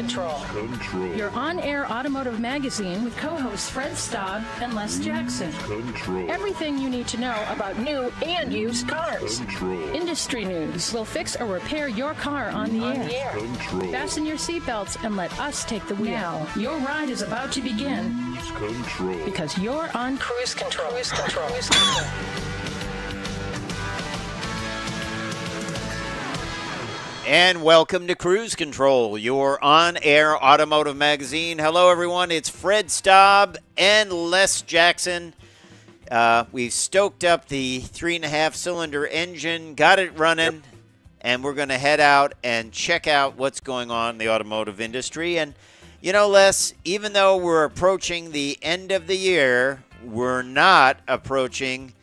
Control. Your on-air automotive magazine with co-hosts Fred Staab and Les Jackson. Everything you need to know about new and used cars. Industry news. We'll fix or repair your car on the air. Fasten your seatbelts and let us take the wheel. Now, your ride is about to begin. Because you're on Cruise Control. Cruise Control. Cruise Control. And welcome to Cruise Control, your on-air automotive magazine. Hello, everyone. It's Fred Staab and Les Jackson. We've stoked up the 3.5-cylinder engine, got it running, and we're going to head out and check out what's going on in the automotive industry. And, you know, Les, even though we're approaching the end of the year, we're not approaching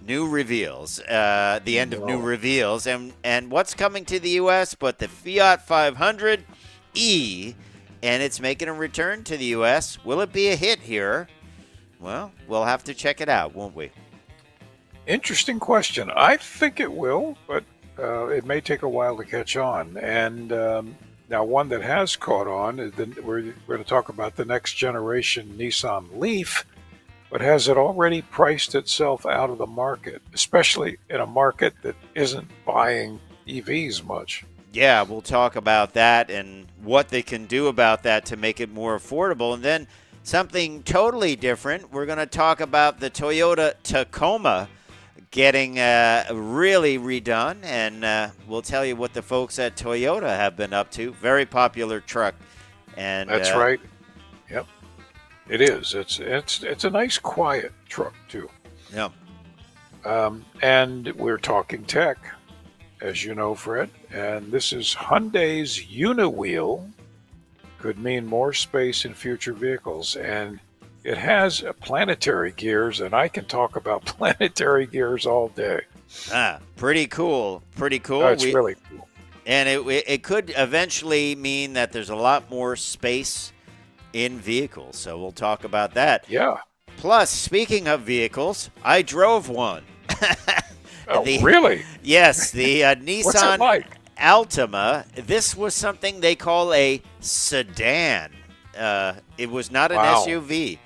new reveals, the end of new reveals, and what's coming to the U.S. but the Fiat 500E, and it's making a return to the U.S. Will it be a hit here? Well, we'll have to check it out, won't we? Interesting question. I think it will, but it may take a while to catch on. And now one that has caught on, is we're going to talk about the next generation Nissan Leaf, but has it already priced itself out of the market, especially in a market that isn't buying EVs much? Yeah, we'll talk about that and what they can do about that to make it more affordable. And then something totally different, we're going to talk about the Toyota Tacoma getting really redone, and we'll tell you what the folks at Toyota have been up to. Very popular truck. And that's right. Yep. It is. It's a nice, quiet truck, too. Yeah. And we're talking tech, as you know, Fred. And this is Hyundai's Uniwheel. Could mean more space in future vehicles. And it has planetary gears, and I can talk about planetary gears all day. Pretty cool. Pretty cool. It's really cool. And it could eventually mean that there's a lot more space in vehicles, so we'll talk about that. Yeah. Plus, speaking of vehicles, I drove one. Really? Yes, the Nissan What's it like? Altima. This was something they call a sedan. It was not an SUV.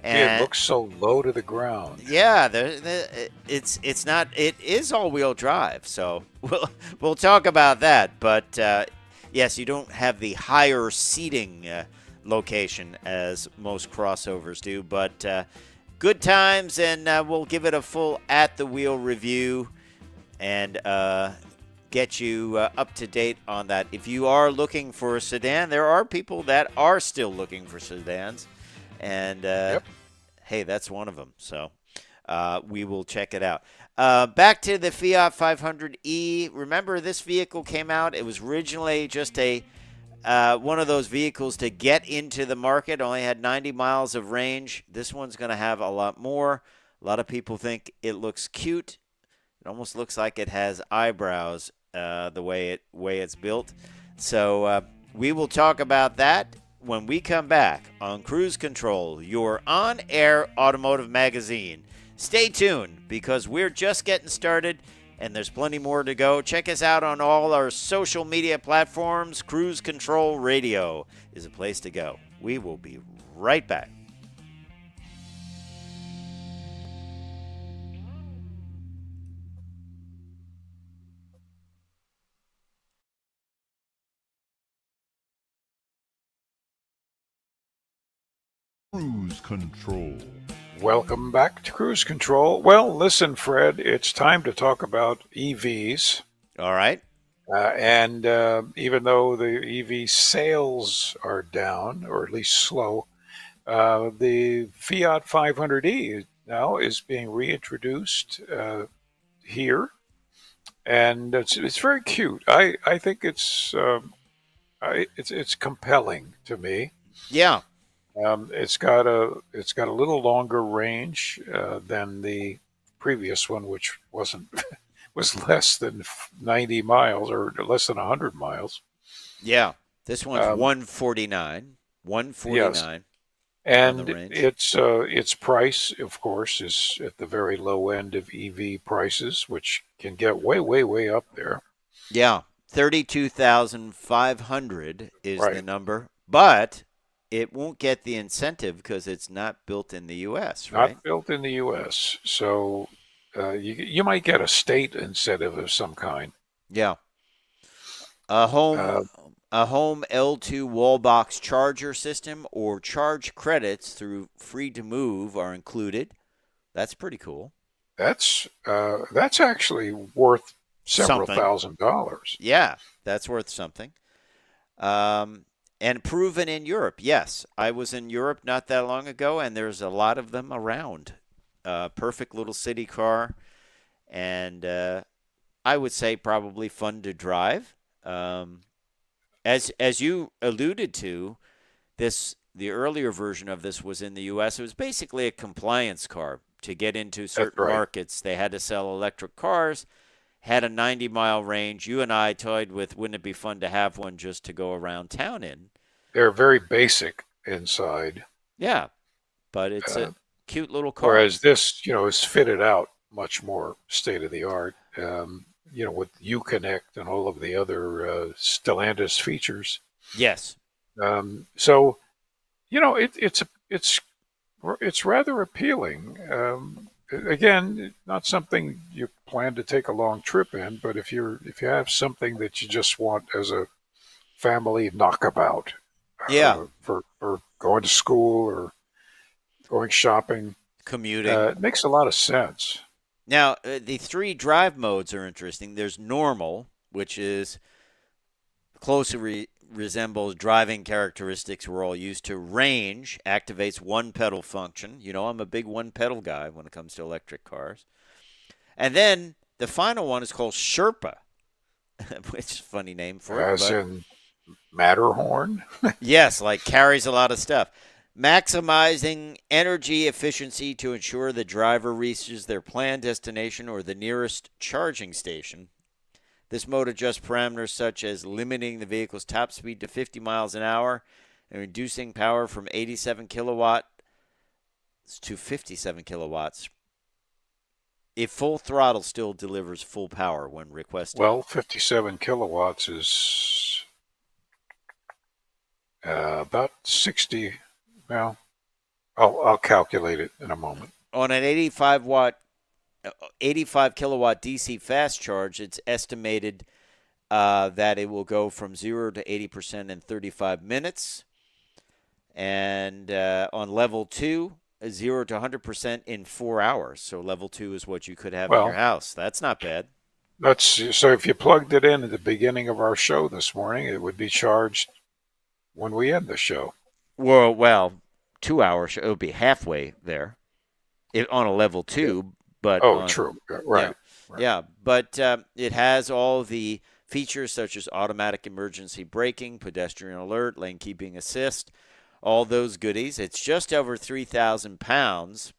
And it looks so low to the ground. Yeah, it's not. It is all-wheel drive, so we'll talk about that. But yes, you don't have the higher seating location as most crossovers do, but good times, and we'll give it a full at-the-wheel review and get you up to date on that. If you are looking for a sedan, there are people that are still looking for sedans, and hey, that's one of them, so we will check it out. Back to the Fiat 500E. Remember, this vehicle came out, it was originally just one of those vehicles to get into the market, only had 90 miles of range. This one's going to have a lot more. A lot of people think it looks cute. It almost looks like it has eyebrows, the way it's built. So we will talk about that when we come back on Cruise Control, your on-air automotive magazine. Stay tuned, because we're just getting started, and there's plenty more to go. Check us out on all our social media platforms. Cruise Control Radio is a place to go. We will be right back. Cruise Control. Welcome back to Cruise Control. Well, listen, Fred, it's time to talk about EVs. All right. And even though the EV sales are down, or at least slow, the Fiat 500E now is being reintroduced here, and it's very cute. I think it's compelling to me. Yeah. It's got a little longer range than the previous one, which was less than 90 miles or less than 100 miles. Yeah, this one's 149. 149. Yes. And its price, of course, is at the very low end of EV prices, which can get way, way, way up there. Yeah. $32,500 is the Right. number, but it won't get the incentive because it's not built in the U.S., right? Not built in the U.S. So you might get a state incentive of some kind. Yeah. A home Uh, a home L2 wall box charger system or charge credits through Free to Move are included. That's pretty cool. that's actually worth several Something. $1,000s. Yeah, that's worth something. And proven in Europe. Yes, I was in Europe not that long ago, and there's a lot of them around. Perfect little city car, and I would say probably fun to drive. As you alluded to, the earlier version of this was in the U.S. It was basically a compliance car to get into That's certain right. markets. They had to sell electric cars, had a 90-mile range. You and I toyed with, wouldn't it be fun to have one just to go around town in? They're very basic inside, Yeah, but it's uh, a cute little car. whereas this, is fitted out much more state of the art. With Uconnect and all of the other Stellantis features. Yes. So it's rather appealing. Again, not something you plan to take a long trip in, but if you have something that you just want as a family knockabout Yeah. for going to school or going shopping, Commuting. it makes a lot of sense. Now, the 3 drive modes are interesting. There's normal, which is closely resembles driving characteristics we're all used to. Range activates one pedal function. I'm a big one pedal guy when it comes to electric cars. And then the final one is called Sherpa, which is a funny name for it. As in Matterhorn. Yes, like carries a lot of stuff. Maximizing energy efficiency to ensure the driver reaches their planned destination or the nearest charging station. This mode adjusts parameters such as limiting the vehicle's top speed to 50 miles an hour and reducing power from 87 kilowatts to 57 kilowatts. If full throttle still delivers full power when requested. Well, 57 kilowatts is about 60. Well, I'll calculate it in a moment. On an 85 kilowatt DC fast charge, it's estimated that it will go from 0 to 80% in 35 minutes. And on level 2, 0 to 100% in 4 hours. So level 2 is what you could have in your house. That's not bad. So if you plugged it in at the beginning of our show this morning, it would be charged when we end the show. Well, 2 hours, it would be halfway there on a level 2. Yeah. But true. Right. Yeah, but it has all the features such as automatic emergency braking, pedestrian alert, lane keeping assist, all those goodies. It's just over 3,000 pounds,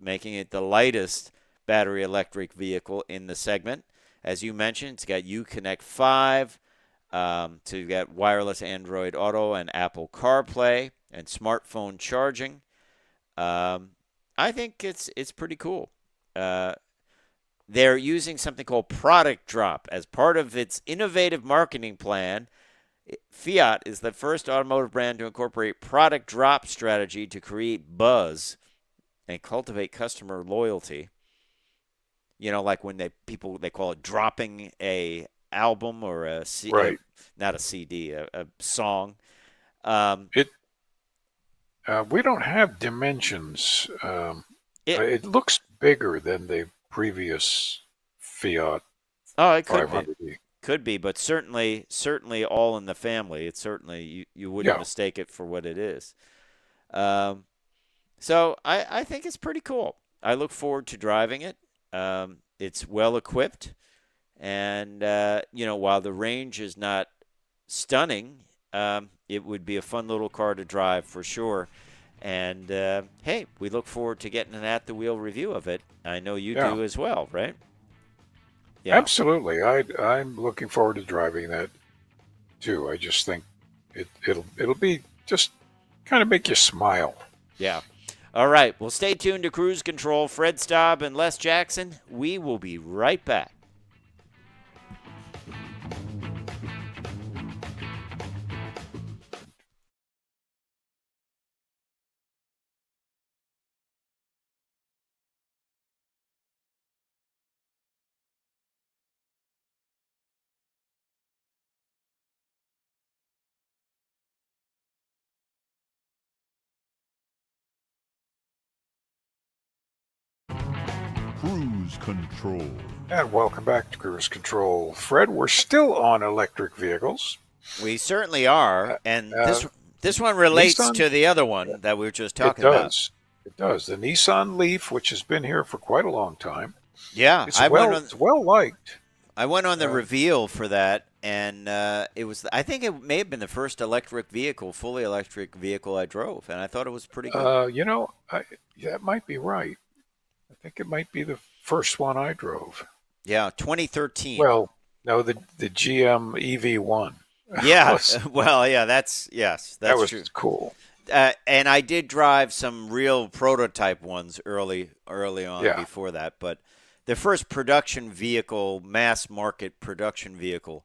making it the lightest battery electric vehicle in the segment. As you mentioned, it's got Uconnect 5, so you've got wireless Android Auto and Apple CarPlay and smartphone charging. I think it's pretty cool. They're using something called Product Drop as part of its innovative marketing plan. Fiat is the first automotive brand to incorporate product drop strategy to create buzz and cultivate customer loyalty. Like when they call it dropping a album or a CD, right. Not a CD, a song. We don't have dimensions. It looks bigger than the previous Fiat It 500E. Could be, but certainly all in the family. It's certainly you wouldn't mistake it for what it is. So I think it's pretty cool. I look forward to driving it. It's well equipped, and while the range is not stunning, it would be a fun little car to drive for sure. And hey, we look forward to getting an at the wheel review of it. I know you do as well, right? Yeah. Absolutely. I'm looking forward to driving that too. I just think it'll be just kind of make you smile. Yeah. All right. Well, stay tuned to Cruise Control. Fred Staab and Les Jackson. We will be right back. Cruise Control. And welcome back to Cruise Control. Fred, we're still on electric vehicles. We certainly are, and Uh, this one relates Nissan, to the other one that we were just it talking about. does. It does. The Nissan Leaf, which has been here for quite a long time. Yeah, It's well liked. I went on the reveal for that, and it was. I think it may have been the first fully electric vehicle I drove, and I thought it was pretty good. That might be right. I think it might be the first one I drove. Yeah, 2013. Well, no, the GM EV1. Yeah, well, yeah, that's that was true. Cool. And I did drive some real prototype ones early on before that, but the first production vehicle, mass market production vehicle,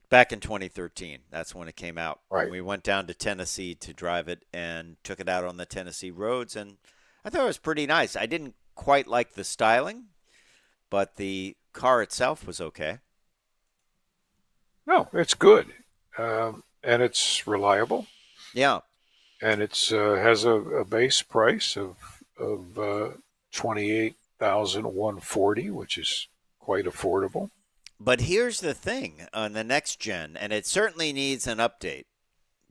back in 2013. That's when it came out. Right. We went down to Tennessee to drive it and took it out on the Tennessee roads, and I thought it was pretty nice. I didn't quite like the styling, but the car itself was okay. No, it's good, and it's reliable. Yeah. And it's has a base price of $28,140, which is quite affordable. But here's the thing on the next gen, and it certainly needs an update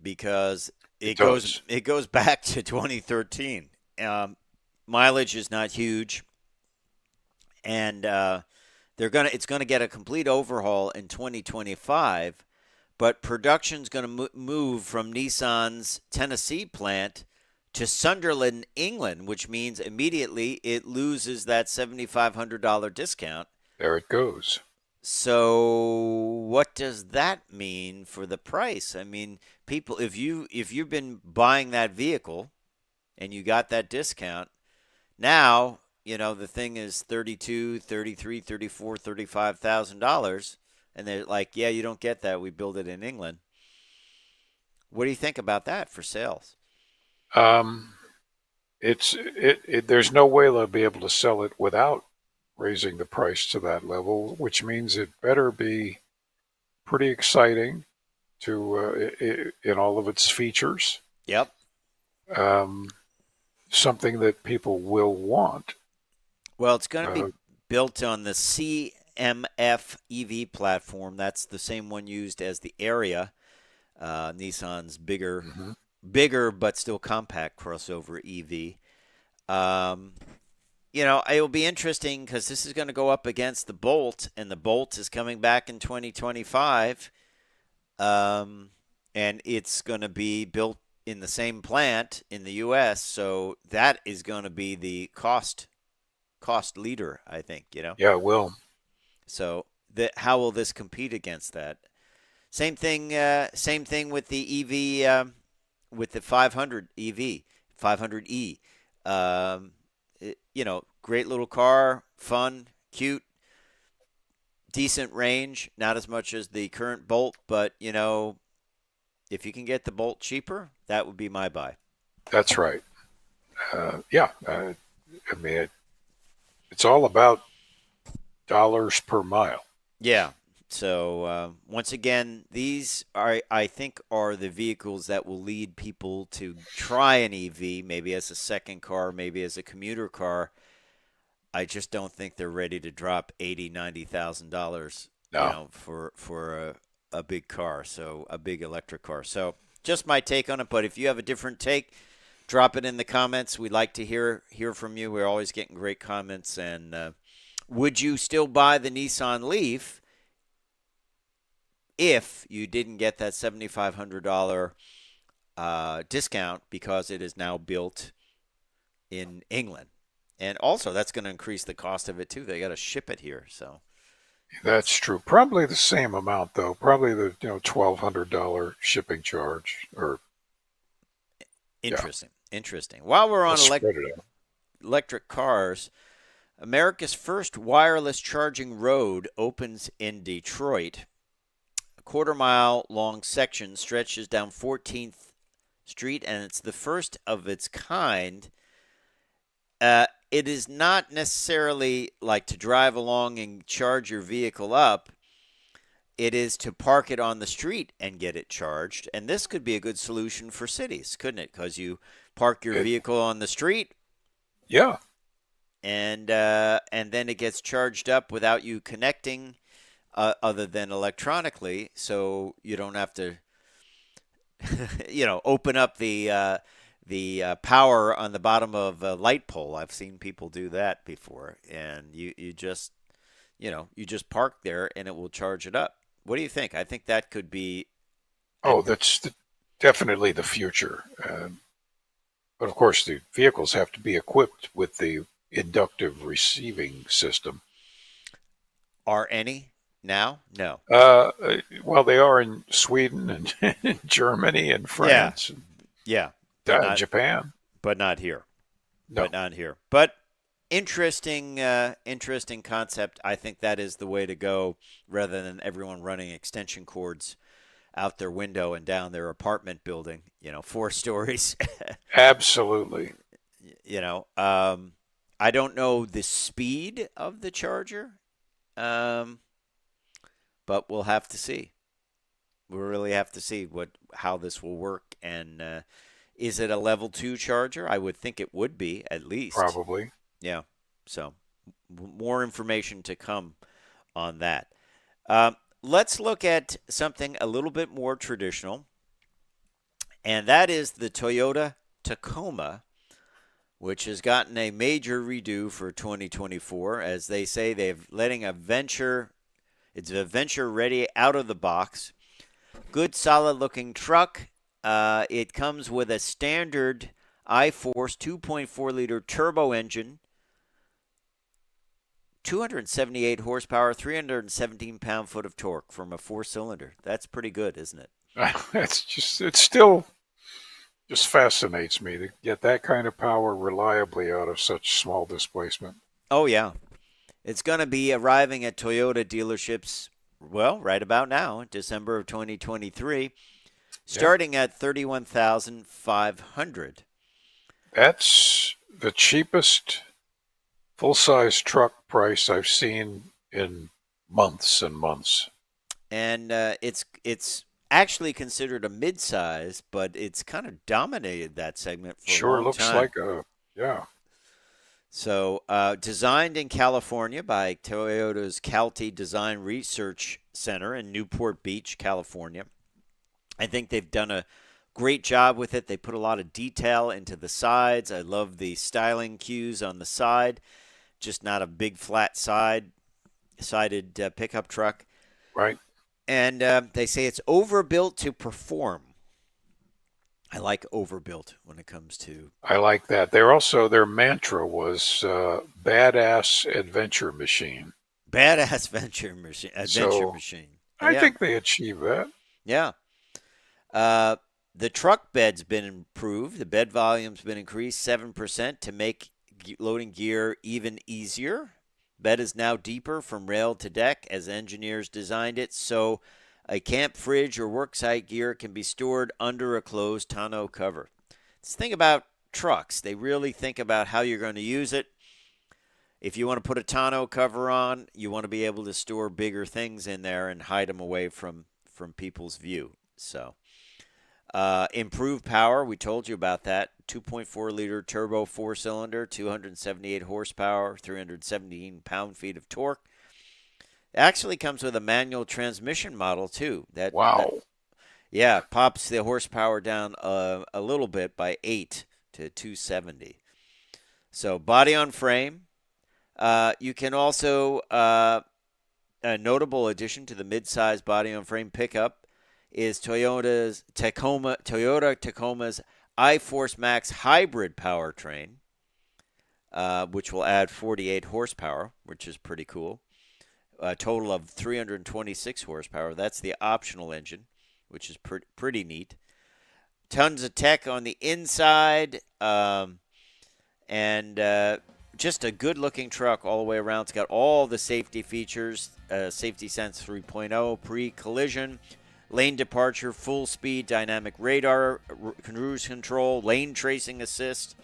because it goes back to 2013. Mileage is not huge, and it's gonna get a complete overhaul in 2025. But production's going to move from Nissan's Tennessee plant to Sunderland, England, which means immediately it loses that $7,500 discount. There it goes. So what does that mean for the price? I mean, people, if you've been buying that vehicle and you got that discount, now, the thing is $32,000, $33,000, $34,000, $35,000. And they're like, yeah, you don't get that. We build it in England. What do you think about that for sales? There's no way they'll be able to sell it without raising the price to that level, which means it better be pretty exciting in all of its features. Yep. Something that people will want. Well, it's going to be built on the CMF EV platform. That's the same one used as the Area, Nissan's bigger but still compact crossover EV. It'll be interesting because this is going to go up against the Bolt, and the Bolt is coming back in 2025, and it's going to be built in the same plant in the U.S., so that is going to be the cost leader, I think. Yeah, it will. So how will this compete against that? Same thing with the EV, with the 500 EV, 500E. Great little car, fun, cute, decent range. Not as much as the current Bolt, but if you can get the Bolt cheaper, that would be my buy. That's right. It's all about dollars per mile. Yeah. So once again, these I think are the vehicles that will lead people to try an EV, maybe as a second car, maybe as a commuter car. I just don't think they're ready to drop $80,000-$90,000 for a big car, so a big electric car. So just my take on it, but if you have a different take, drop it in the comments. We'd like to hear from you. We're always getting great comments. And would you still buy the Nissan Leaf if you didn't get that $7,500 discount because it is now built in England? And also, that's going to increase the cost of it, too. They got to ship it here, so. That's true. Probably the same amount, though. Probably the $1,200 shipping charge. Interesting. While we're on electric cars, America's first wireless charging road opens in Detroit. A quarter-mile-long section stretches down 14th Street, and it's the first of its kind. It is not necessarily like to drive along and charge your vehicle up. It is to park it on the street and get it charged. And this could be a good solution for cities, couldn't it? Because you park your vehicle on the street. Yeah. and then it gets charged up without you connecting, other than electronically, so you don't have to, open up the power on the bottom of a light pole. I've seen people do that before, and you just park there and it will charge it up. What do you think? I think that could be. Oh, definitely the future. But of course, the vehicles have to be equipped with the inductive receiving system. Are any now? No. Well, they are in Sweden and Germany and Yeah, France and yeah, but not Japan. but not here. No, But not here. But interesting concept. I think that is the way to go, rather than everyone running extension cords out their window and down their apartment building. 4 stories. absolutely. I don't know the speed of the charger, but we'll have to see. We'll really have to see how this will work, and is it a level 2 charger? I would think it would be, at least. Probably. Yeah. So more information to come on that. Let's look at something a little bit more traditional, and that is the Toyota Tacoma, which has gotten a major redo for 2024. As they say, they're letting it's a venture ready out of the box. Good, solid-looking truck. It comes with a standard iForce 2.4-liter turbo engine, 278 horsepower, 317 pound-foot of torque from a 4-cylinder. That's pretty good, isn't it? It still just fascinates me to get that kind of power reliably out of such small displacement. Oh, yeah. It's going to be arriving at Toyota dealerships, well, right about now, December of 2023, starting at $31,500. That's the cheapest full-size truck price I've seen in months and months. And it's actually considered a midsize, but it's kind of dominated that segment for a Sure long looks time. like yeah. So, designed in California by Toyota's Calty Design Research Center in Newport Beach, California. I think they've done a great job with it. They put a lot of detail into the sides. I love the styling cues on the side. Just not a big flat sided pickup truck. Right. And they say it's overbuilt to perform. I like overbuilt when it comes to. I like that. Their mantra was badass adventure machine. Badass adventure machine. I think they achieved that. Yeah. The truck bed's been improved. The bed volume's been increased 7% to make loading gear even easier. Bed is now deeper from rail to deck as engineers designed it, so a camp fridge or worksite gear can be stored under a closed tonneau cover. This thing about trucks, they really think about how you're going to use it. If you want to put a tonneau cover on, you want to be able to store bigger things in there and hide them away from people's view. So, improved power, we told you about that. 2.4-liter turbo 4-cylinder, 278 horsepower, 317 pound-feet of torque. It actually comes with a manual transmission model, too. Wow. Pops the horsepower down a little bit by 8 to 270. So, body on frame. You can also, a notable addition to the mid-size body on frame pickup is Toyota Tacoma's iForce Max hybrid powertrain, which will add 48 horsepower, which is pretty cool. A total of 326 horsepower. That's the optional engine, which is pretty neat. Tons of tech on the inside, and just a good-looking truck all the way around. It's got all the safety features, Safety Sense 3.0, pre-collision, lane departure, full speed, dynamic radar, cruise control, lane tracing assist,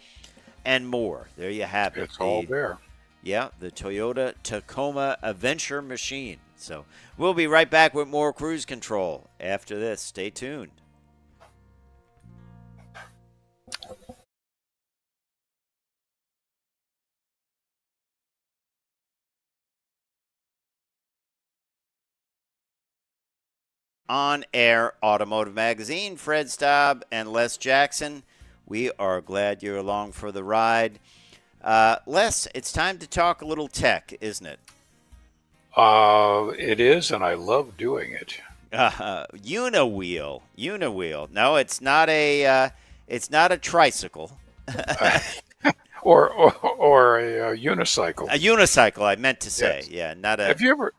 and more. There you have it. It's all there. Yeah, the Toyota Tacoma Adventure Machine. So we'll be right back with more cruise control after this. Stay tuned. on-air automotive magazine. Fred Staab and Les Jackson. We are glad you're along for the ride. Les, it's time to talk a little tech, isn't it? It is, and I love doing it. Uniwheel. No, it's not a tricycle. Or a unicycle. A unicycle, I meant to say. Yes. Yeah, not a. Have you ever?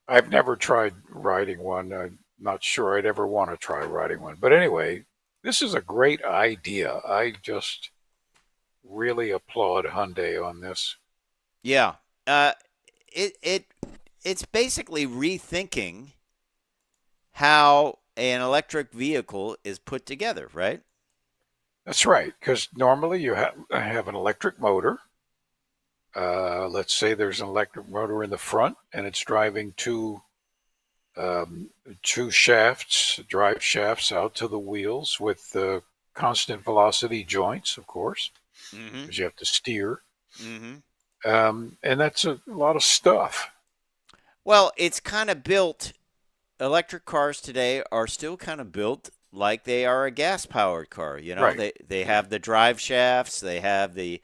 I've never tried riding one. I'm not sure I'd ever want to try riding one. But anyway, this is a great idea. I just really applaud Hyundai on this. Yeah. It's basically rethinking how an electric vehicle is put together, right? That's right, because normally you have an electric motor. Let's say there's an electric motor in the front, and it's driving two shafts, drive shafts out to the wheels with constant velocity joints, of course, because you have to steer. And that's a lot of stuff. Well, it's kind of built. Electric cars today are still kind of built like they are a gas-powered car. You know, Right. they have the drive shafts, they have the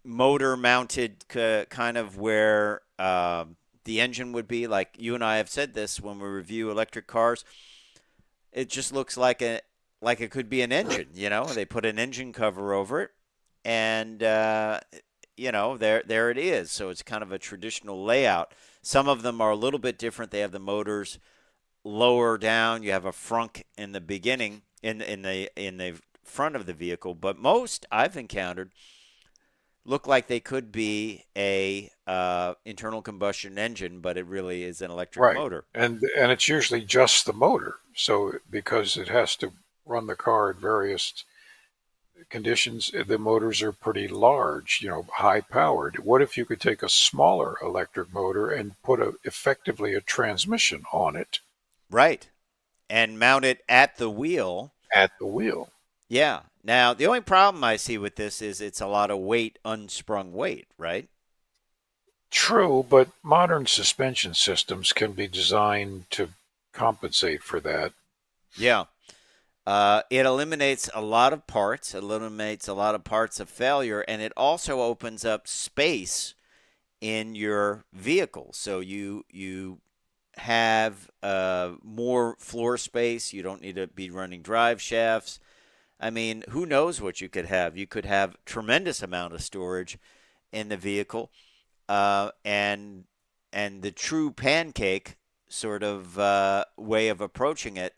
motor-mounted kind of where the engine would be. Like you and I have said this when we review electric cars. It just looks like it could be an engine. You know, they put an engine cover over it, and you know, there it is. So it's kind of a traditional layout. Some of them are a little bit different. They have the motors lower down. You have a frunk in the beginning, in the front of the vehicle. But most I've encountered look like they could be a internal combustion engine, but it really is an electric motor. And it's usually just the motor. So because it has to run the car at various conditions, the motors are pretty large, high powered. What if you could take a smaller electric motor and put effectively a transmission on it? Right. And mount it at the wheel. At the wheel. Yeah. Now, the only problem I see with this is it's a lot of weight, unsprung weight, right? True, but modern suspension systems can be designed to compensate for that. Yeah. It eliminates a lot of parts, of failure, and it also opens up space in your vehicle. So you have more floor space. You don't need to be running drive shafts. I mean, who knows what you could have? You could have tremendous amount of storage in the vehicle, and the true pancake sort of way of approaching it.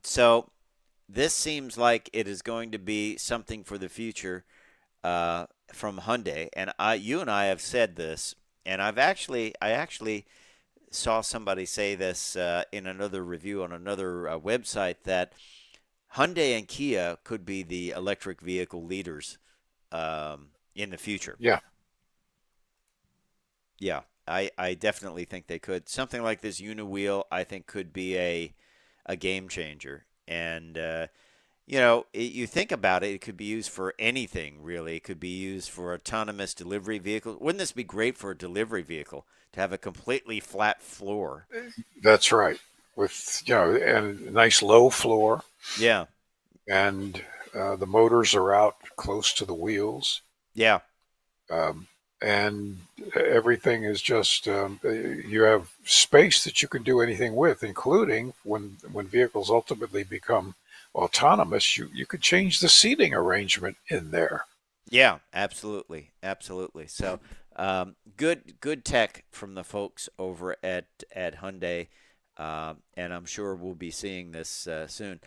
So this seems like it is going to be something for the future from Hyundai. And you and I have said this, and I actually saw somebody say this in another review on another website, that Hyundai and Kia could be the electric vehicle leaders in the future. Yeah. Yeah, I definitely think they could. Something like this Uniwheel, I think, could be a game changer. And, you think about it, it could be used for anything, really. It could be used for autonomous delivery vehicles. Wouldn't this be great for a delivery vehicle, to have a completely flat floor? That's right. With, and a nice low floor. Yeah. And the motors are out close to the wheels. Yeah. And everything is just, you have space that you can do anything with, including when vehicles ultimately become autonomous, you could change the seating arrangement in there. Yeah, absolutely. So good tech from the folks over at Hyundai, and I'm sure we'll be seeing this soon.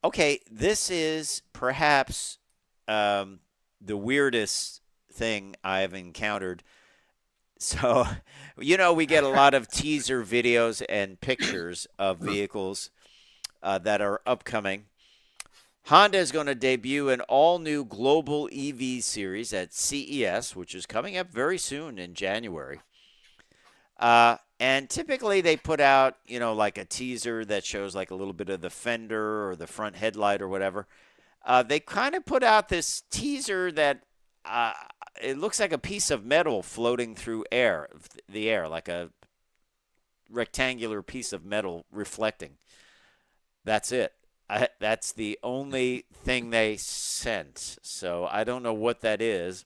Okay, this is perhaps the weirdest thing I've encountered. So, we get a lot of teaser videos and pictures of vehicles that are upcoming. Honda is going to debut an all-new global EV series at CES, which is coming up very soon in January. And typically they put out, like a teaser that shows like a little bit of the fender or the front headlight or whatever. They kind of put out this teaser that it looks like a piece of metal floating through the air, like a rectangular piece of metal reflecting. That's it. That's the only thing they sent. So I don't know what that is,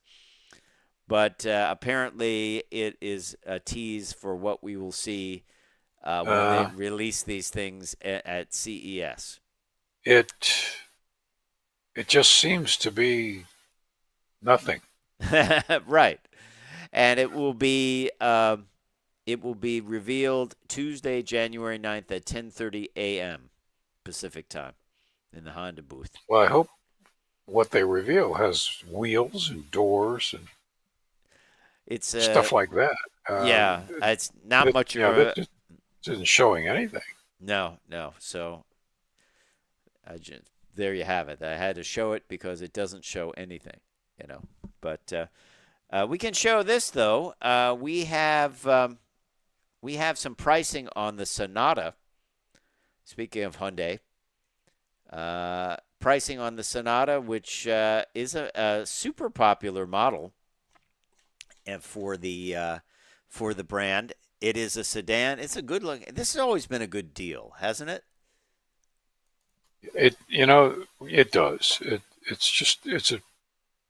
but apparently it is a tease for what we will see when they release these things at CES. It just seems to be nothing. Right, and it will be revealed Tuesday, January 9th at 10:30 a.m. Pacific time in the Honda booth. Well, I hope what they reveal has wheels and doors and It's stuff like that. Yeah, it's not much of a. That just isn't showing anything. No. So there you have it. I had to show it because it doesn't show anything, But we can show this though. We have some pricing on the Sonata. Speaking of Hyundai, pricing on the Sonata, which is a super popular model, and for the brand, it is a sedan. It's a good look. This has always been a good deal, hasn't it? It does.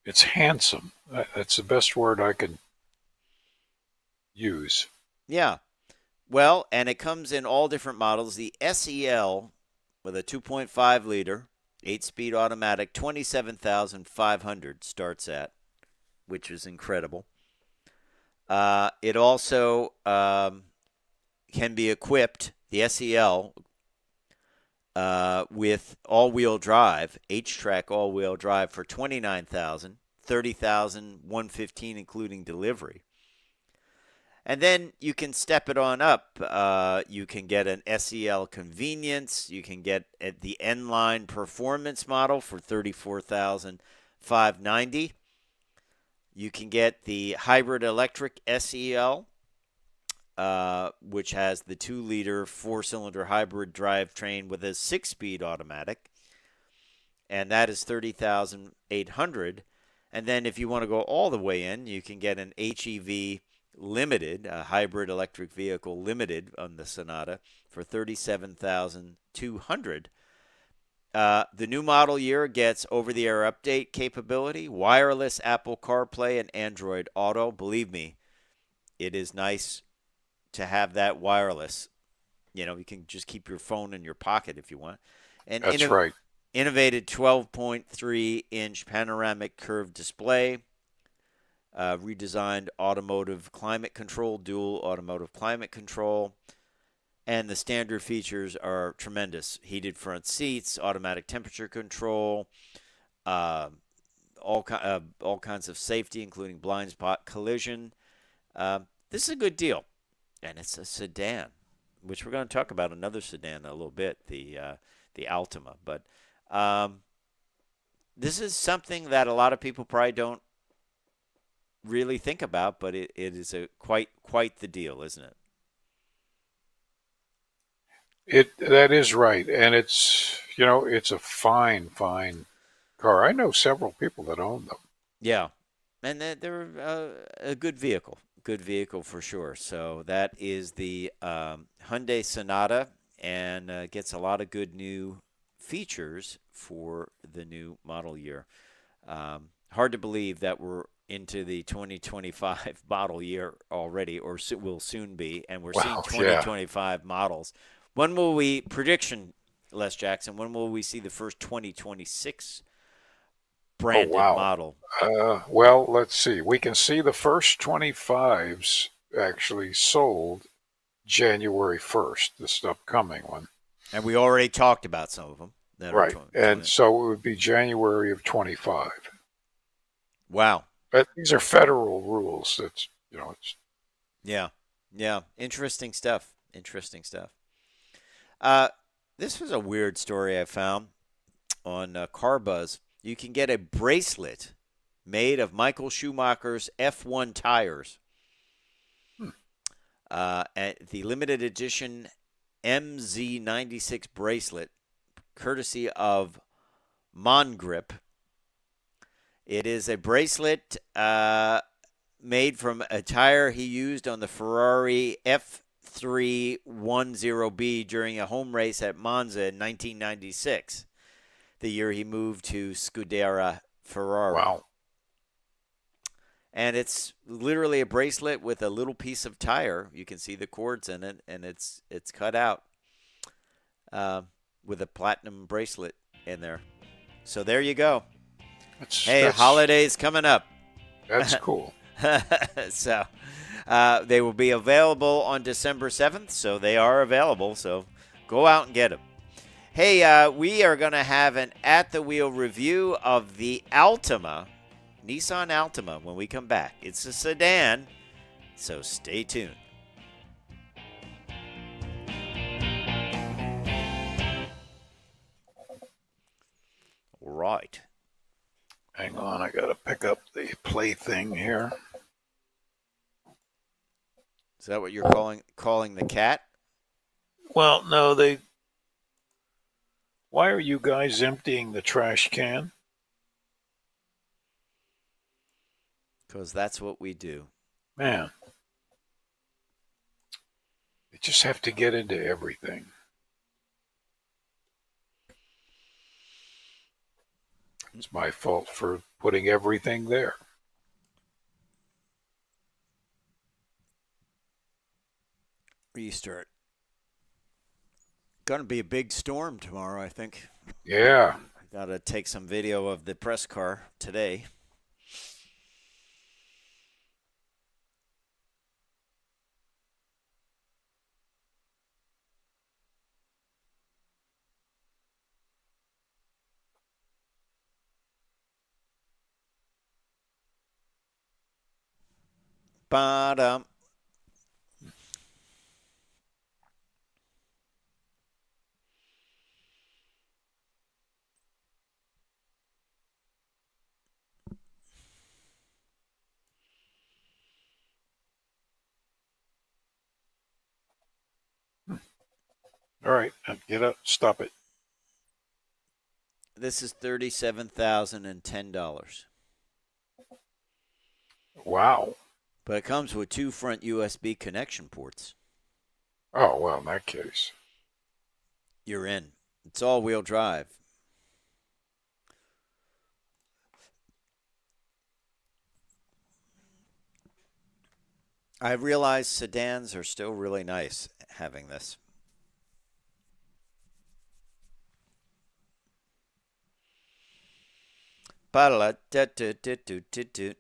It's handsome. That's the best word I could use. Yeah. Well, and it comes in all different models. The SEL with a 2.5 liter, 8-speed automatic, 27,500 starts at, which is incredible. It also can be equipped, the SEL, with all-wheel drive, H-Track all-wheel drive for $29,000, $30,115 including delivery. And then you can step it on up. You can get an SEL Convenience. You can get the N-Line Performance model for $34,590. You can get the Hybrid Electric SEL, which has the 2-liter 4-cylinder hybrid drivetrain with a 6-speed automatic, and that is $30,800. And then if you want to go all the way in, you can get an HEV Limited, a hybrid electric vehicle limited on the Sonata for $37,200. The new model year gets over-the-air update capability, wireless Apple CarPlay, and Android Auto. Believe me, it is nice to have that wireless. You can just keep your phone in your pocket if you want. And that's right. Innovated 12.3-inch panoramic curved display. Redesigned automotive climate control, dual automotive climate control, and the standard features are tremendous. Heated front seats, automatic temperature control, all kinds of safety, including blind spot collision. This is a good deal, and it's a sedan, which we're going to talk about another sedan in a little bit, the Altima. But this is something that a lot of people probably don't really think about, but it is quite the deal, isn't it? That is right, and it's a fine car. I know several people that own them. Yeah, and they're a good vehicle for sure. So that is the Hyundai Sonata, and gets a lot of good new features for the new model year. Hard to believe that we're into the 2025 model year already, or will soon be, and we're seeing 2025 models. When will we, prediction, Les Jackson, when will we see the first 2026 branded model? Well, let's see. We can see the first 25s actually sold January 1st, this upcoming one. And we already talked about some of them. Right, and so it would be January of 25. Wow. But these are federal rules. It's. Yeah. Interesting stuff. This was a weird story I found on CarBuzz. You can get a bracelet made of Michael Schumacher's F1 tires. At the limited edition MZ96 bracelet, courtesy of Mongrip. It is a bracelet made from a tire he used on the Ferrari 310B during a home race at Monza in 1996, the year he moved to Scuderia Ferrari. Wow. And it's literally a bracelet with a little piece of tire. You can see the cords in it, and it's cut out with a platinum bracelet in there. So there you go. Hey, holidays coming up. That's cool. So they will be available on December 7th, so they are available. So go out and get them. Hey, we are going to have an At the Wheel review of the Altima, Nissan Altima, when we come back. It's a sedan, so stay tuned. All right. Hang on, I got to pick up the plaything here. Is that what you're calling the cat? Well, no, Why are you guys emptying the trash can? Because that's what we do. Man, you just have to get into everything. It's my fault for putting everything there. Restart. Going to be a big storm tomorrow, I think. Yeah. I got to take some video of the press car today. Ba-dum. All right, get up, stop it. This is $37,010. Wow. But it comes with 2 front USB connection ports. Oh, well, in that case. You're in. It's all-wheel drive. I realize sedans are still really nice having this. Ba-da-da-da-da-da-da-da.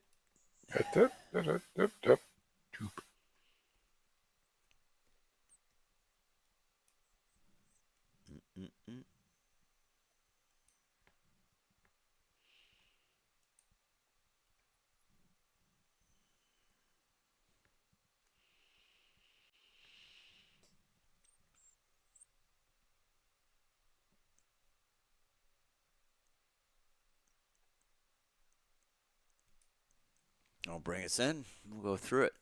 I'll bring us in. We'll go through it.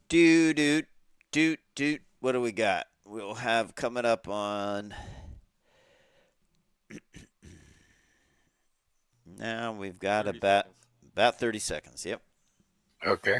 Doot. What do we got? We'll have coming up on. Now we've got about 30 seconds. Yep. Okay.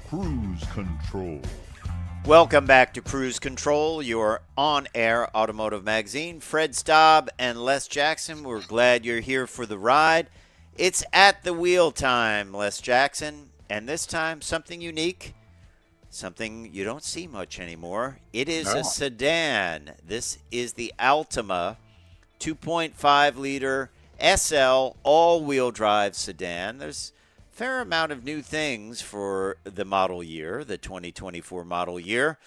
Cruise control. Welcome back to Cruise Control, your on-air automotive magazine. Fred Staab and Les Jackson, we're glad you're here for the ride. It's at the wheel time, Les Jackson, and this time something unique, something you don't see much anymore. It is a sedan. This is the Altima 2.5-liter SL all-wheel drive sedan. There's fair amount of new things for the model year, the 2024 model year.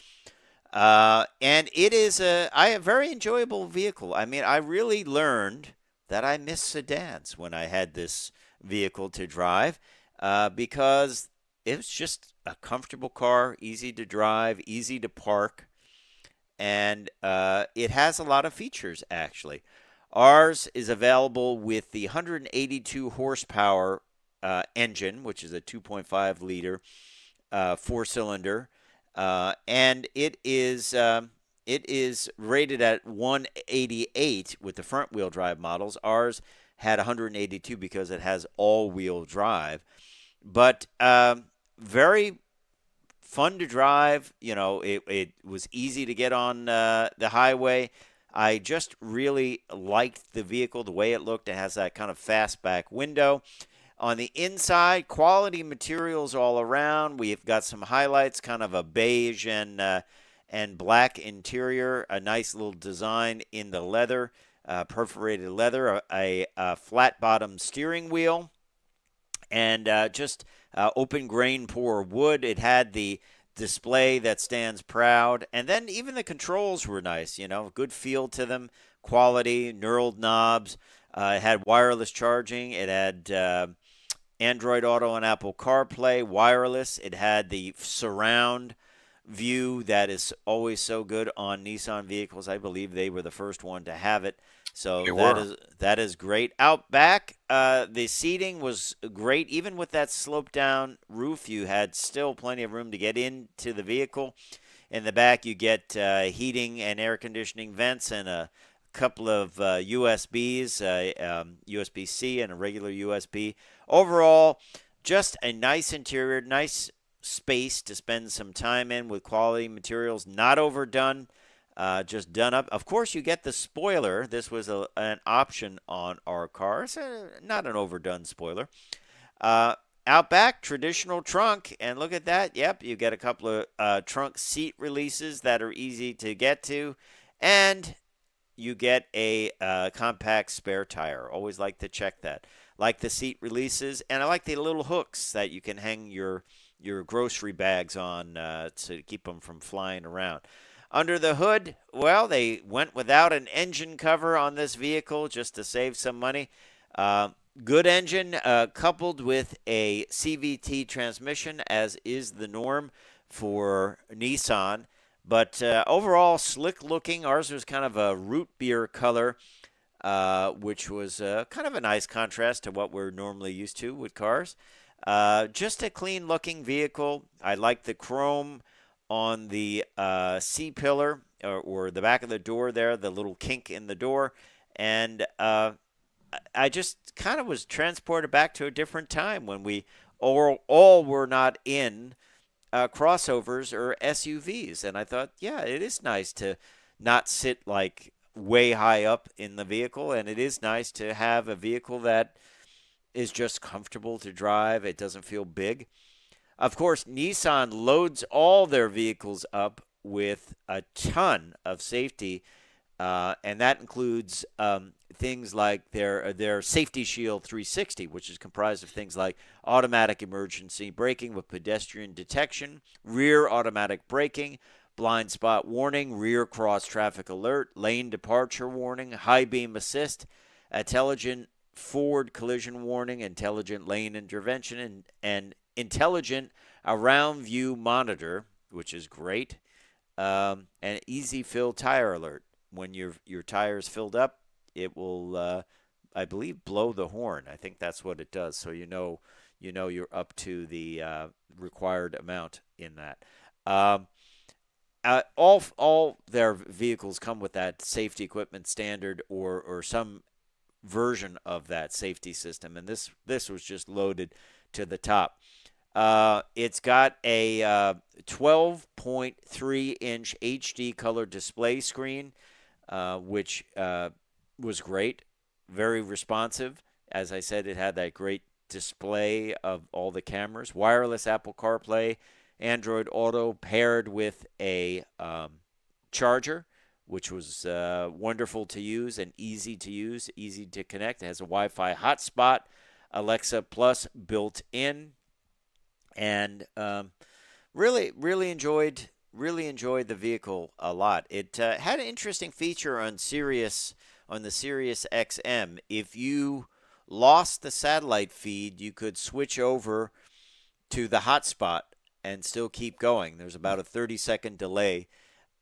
And it is a very enjoyable vehicle. I mean, I really learned that I miss sedans when I had this vehicle to drive because it was just a comfortable car, easy to drive, easy to park, and it has a lot of features, actually. Ours is available with the 182 horsepower engine, which is a 2.5-liter four-cylinder, and it is rated at 188 with the front-wheel drive models. Ours had 182 because it has all-wheel drive, but very fun to drive. You know, it was easy to get on the highway. I just really liked the vehicle, the way it looked. It has that kind of fastback window. On the inside, quality materials all around. We've got some highlights, kind of a beige and black interior, a nice little design in the leather, perforated leather, a flat bottom steering wheel, and just open grain pour wood. It had the display that stands proud, and then even the controls were nice, you know, good feel to them, quality, knurled knobs. It had wireless charging. It had Android Auto and Apple CarPlay, wireless. It had the surround view that is always so good on Nissan vehicles. I believe they were the first one to have it. So that is great. Out back, the seating was great. Even with that sloped down roof, you had still plenty of room to get into the vehicle. In the back, you get heating and air conditioning vents and a couple of USBs, USB-C and a regular USB. Overall, just a nice interior, nice space to spend some time in with quality materials, not overdone, just done up. Of course, you get the spoiler. This was an option on our cars, not an overdone spoiler. Out back, traditional trunk, and look at that. Yep, you get a couple of trunk seat releases that are easy to get to, and you get a compact spare tire. Always like to check that. Like the seat releases, and I like the little hooks that you can hang your grocery bags on to keep them from flying around. Under the hood, well, they went without an engine cover on this vehicle just to save some money. Good engine coupled with a CVT transmission, as is the norm for Nissan. But overall, slick looking. Ours was kind of a root beer color, which was kind of a nice contrast to what we're normally used to with cars. Just a clean looking vehicle. I like the chrome on the C-pillar or the back of the door there, the little kink in the door. And I just kind of was transported back to a different time when we all were not in crossovers or SUVs. And I thought, yeah, it is nice to not sit like way high up in the vehicle, and it is nice to have a vehicle that is just comfortable to drive. It doesn't feel big. Of course, Nissan loads all their vehicles up with a ton of safety, and that includes things like their Safety Shield 360, which is comprised of things like automatic emergency braking with pedestrian detection, rear automatic braking, blind spot warning, rear cross traffic alert, lane departure warning, high beam assist, intelligent forward collision warning, intelligent lane intervention, and intelligent around view monitor, which is great, and easy fill tire alert. When your tire's filled up, it will, I believe, blow the horn. I think that's what it does. So you know you're up to the required amount in that. All their vehicles come with that safety equipment standard or some version of that safety system, and this was just loaded to the top. It's got a 12.3-inch HD color display screen, which was great, very responsive. As I said, it had that great display of all the cameras, wireless Apple CarPlay, Android Auto paired with a charger, which was wonderful to use and easy to use, easy to connect. It has a Wi-Fi hotspot, Alexa Plus built in, and really enjoyed the vehicle a lot. It had an interesting feature on the Sirius XM. If you lost the satellite feed, you could switch over to the hotspot and still keep going. There's about a 30-second delay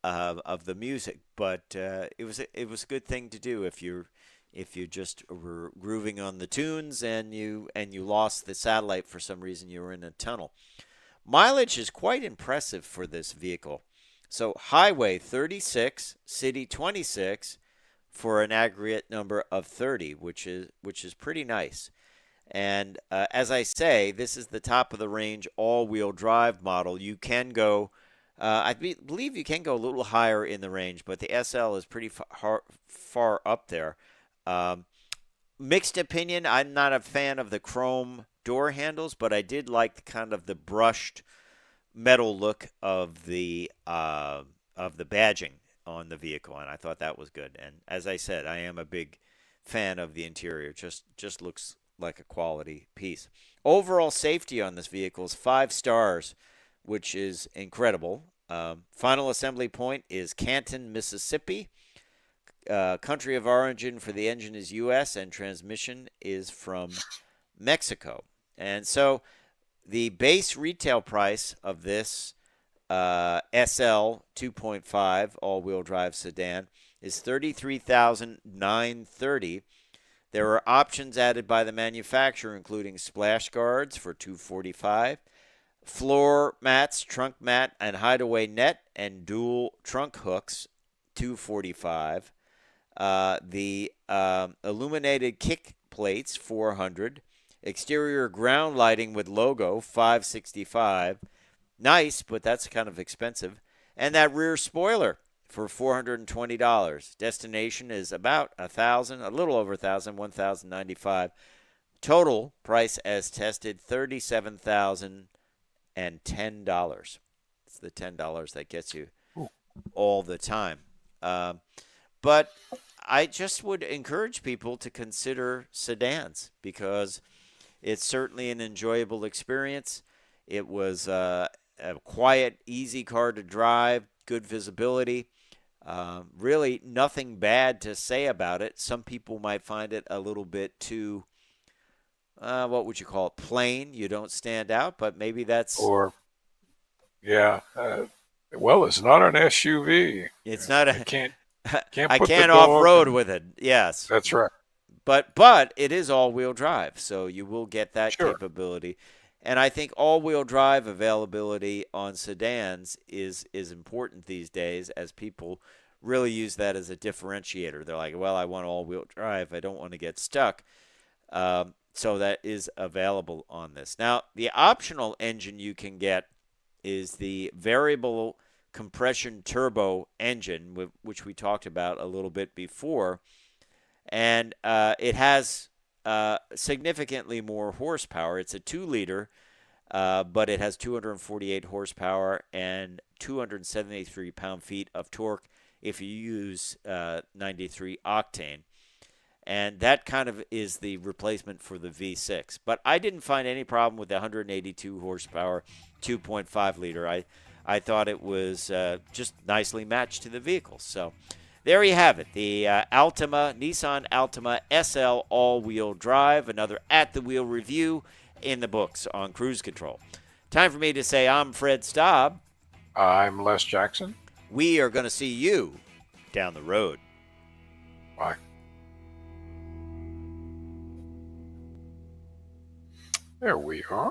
of the music, but it was a good thing to do if you just were grooving on the tunes and you lost the satellite for some reason, you were in a tunnel. Mileage is quite impressive for this vehicle. So highway 36, city 26, for an aggregate number of 30, which is pretty nice. And as I say, this is the top of the range all-wheel drive model. You can go, I believe you can go a little higher in the range, but the SL is pretty far up there. Mixed opinion. I'm not a fan of the chrome door handles, but I did like kind of the brushed metal look of the badging on the vehicle, and I thought that was good. And as I said, I am a big fan of the interior. Just looks like a quality piece. Overall safety on this vehicle is 5 stars, which is incredible. Final assembly point is Canton, Mississippi. Country of origin for the engine is U.S. and transmission is from Mexico. And so the base retail price of this SL 2.5 all-wheel drive sedan is $33,930. There are options added by the manufacturer, including splash guards for $245, floor mats, trunk mat, and hideaway net, and dual trunk hooks, $245. The illuminated kick plates, $400. Exterior ground lighting with logo, $565. Nice, but that's kind of expensive. And that rear spoiler for $420. Destination is about $1,000, a little over $1,000, $1,095. Total price as tested, $37,010. It's the $10 that gets you all the time. But I just would encourage people to consider sedans because it's certainly an enjoyable experience. It was a quiet, easy car to drive, good visibility. Really nothing bad to say about it. Some people might find it a little bit too, what would you call it, plain. You don't stand out, but maybe that's... Yeah. Well, it's not an SUV. It's not a... I can't off-road with it. Yes. That's right. But it is all-wheel drive, so you will get that capability. And I think all-wheel drive availability on sedans is important these days as people really use that as a differentiator. They're like, well, I want all-wheel drive. I don't want to get stuck. So that is available on this. Now, the optional engine you can get is the variable compression turbo engine, which we talked about a little bit before. And it has significantly more horsepower. It's a 2-liter, but it has 248 horsepower and 273 pound-feet of torque if you use 93 octane. And that kind of is the replacement for the V6. But I didn't find any problem with the 182 horsepower 2.5 liter. I thought it was just nicely matched to the vehicle. So there you have it. The Nissan Altima SL all-wheel drive. Another at-the-wheel review in the books on Cruise Control. Time for me to say I'm Fred Staab. I'm Les Jackson. We are going to see you down the road. Bye. There we are.